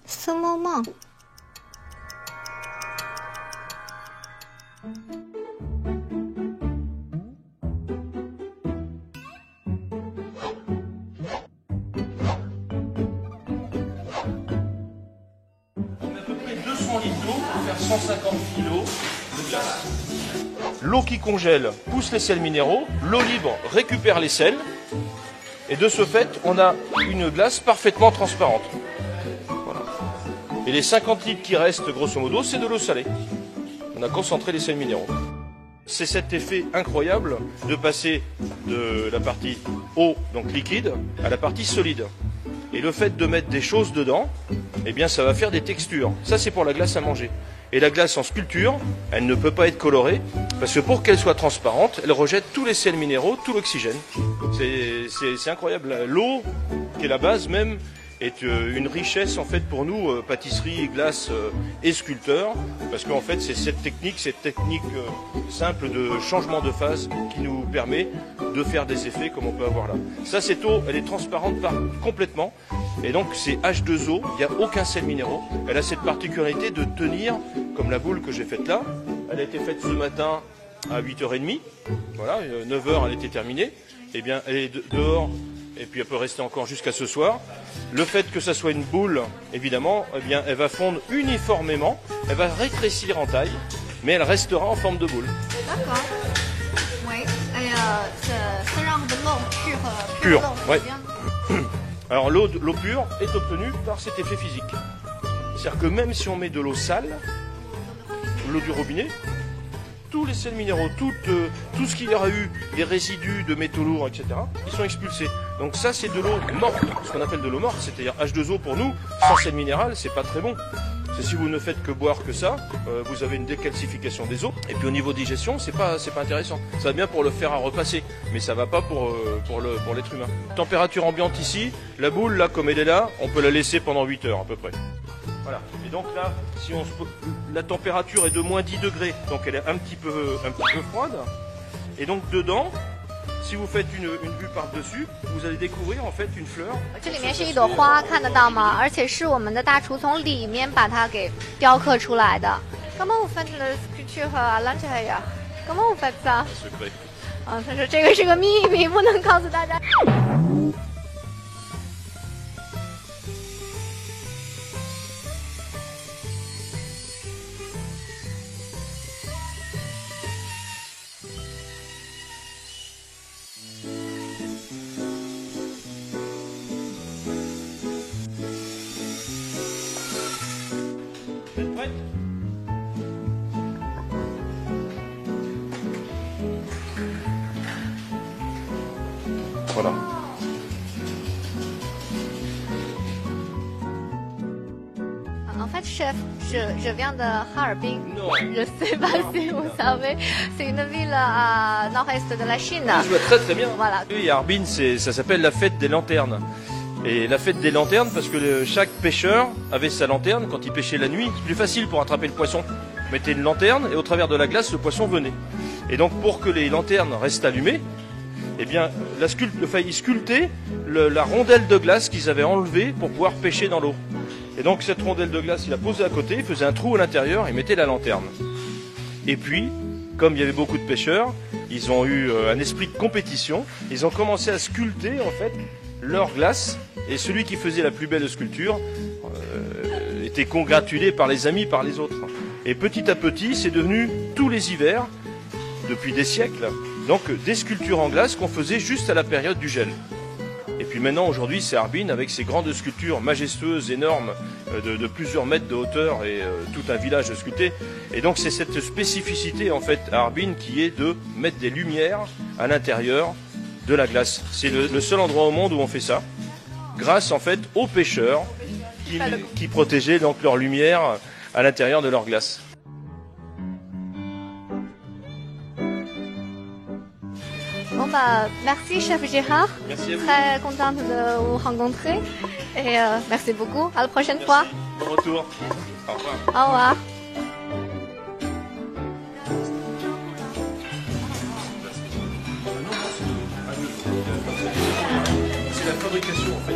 苏梦梦。Faire 150 kg de glace. L'eau qui congèle pousse les sels minéraux, l'eau libre récupère les sels, et de ce fait, on a une glace parfaitement transparente. Voilà. Et les 50 litres qui restent, grosso modo, c'est de l'eau salée. On a concentré les sels minéraux. C'est cet effet incroyable de passer de la partie eau, donc liquide, à la partie solide. Et le fait de mettre des choses dedans, eh bien ça va faire des textures. Ça c'est pour la glace à manger. Et la glace en sculpture, elle ne peut pas être colorée, parce que pour qu'elle soit transparente, elle rejette tous les sels minéraux, tout l'oxygène. C'est incroyable. L'eau, qui est la base même, est une richesse en fait pour nous, pâtisserie, glace et sculpteurs, parce qu'en fait c'est cette technique simple de changement de phase qui nous permet de faire des effets comme on peut avoir là. Ça, cette eau, elle est transparente complètement, et donc c'est H2O, il n'y a aucun sel minéraux. Elle a cette particularité de tenir, comme la boule que j'ai faite là. Elle a été faite ce matin à 8h30, voilà, 9h elle était terminée, et bien elle est dehors, et puis elle peut rester encore jusqu'à ce soir. Le fait que ça soit une boule, évidemment, eh bien, elle va fondre uniformément, elle va rétrécir en taille, mais elle restera en forme de boule. D'accord. Oui. Et ce genre de l'eau pure, ouais. Alors l'eau pure est obtenue par cet effet physique. C'est-à-dire que même si on met de l'eau sale, l'eau du robinet, tous les sels minéraux, tout ce qu'il y aura eu, les résidus de métaux lourds, etc., ils sont expulsés. Donc ça, c'est de l'eau morte, ce qu'on appelle de l'eau morte, c'est-à-dire H2O pour nous, sans sel minéral, c'est pas très bon. C'est si vous ne faites que boire que ça, vous avez une décalcification des os. Et puis au niveau digestion, c'est pas intéressant. Ça va bien pour le fer à repasser, mais ça va pas pour l'être humain. Température ambiante ici, la boule là, comme elle est là, on peut la laisser pendant 8 heures à peu près. Voilà. Et donc là, si la température est de moins 10 degrés, donc elle est un petit peu froide. Et donc dedans, si vous faites une vue par-dessus, vous allez découvrir en fait une fleur. 这里面是一朵花，看得到吗？而且是我们的大厨从里面把它给雕刻出来的。Comment vous faites la sculpture à l'intérieur? Comment vous faites ça? Secret. 啊，他说这个是个秘密，不能告诉大家。Voilà. En fait, chef, je viens de Harbin. Non. Je sais pas si vous savez, c'est une ville à nord-est de la Chine. Je vois très très bien. Voilà. Et Harbin, ça s'appelle la fête des lanternes. Et la fête des lanternes parce que chaque pêcheur avait sa lanterne. Quand il pêchait la nuit, c'est plus facile pour attraper le poisson. Vous mettez une lanterne et au travers de la glace, le poisson venait. Et donc pour que les lanternes restent allumées, eh bien, il sculptait la rondelle de glace qu'ils avaient enlevée pour pouvoir pêcher dans l'eau. Et donc cette rondelle de glace, il la posait à côté, il faisait un trou à l'intérieur et mettait la lanterne. Et puis, comme il y avait beaucoup de pêcheurs, ils ont eu un esprit de compétition, ils ont commencé à sculpter en fait leur glace, et celui qui faisait la plus belle sculpture était congratulé par les amis, par les autres. Et petit à petit, c'est devenu tous les hivers, depuis des siècles, donc des sculptures en glace qu'on faisait juste à la période du gel. Et puis maintenant, aujourd'hui, c'est Harbin avec ses grandes sculptures majestueuses, énormes, de plusieurs mètres de hauteur et tout un village sculpté. Et donc c'est cette spécificité en fait à Harbin qui est de mettre des lumières à l'intérieur de la glace. C'est le seul endroit au monde où on fait ça, grâce en fait aux pêcheurs qui protégeaient donc leur lumière à l'intérieur de leur glace. Bon bah, merci chef Gérard. Merci à vous. Très contente de vous rencontrer et merci beaucoup. À la prochaine fois. Bon retour. Au revoir. Au revoir. fabrication en fait.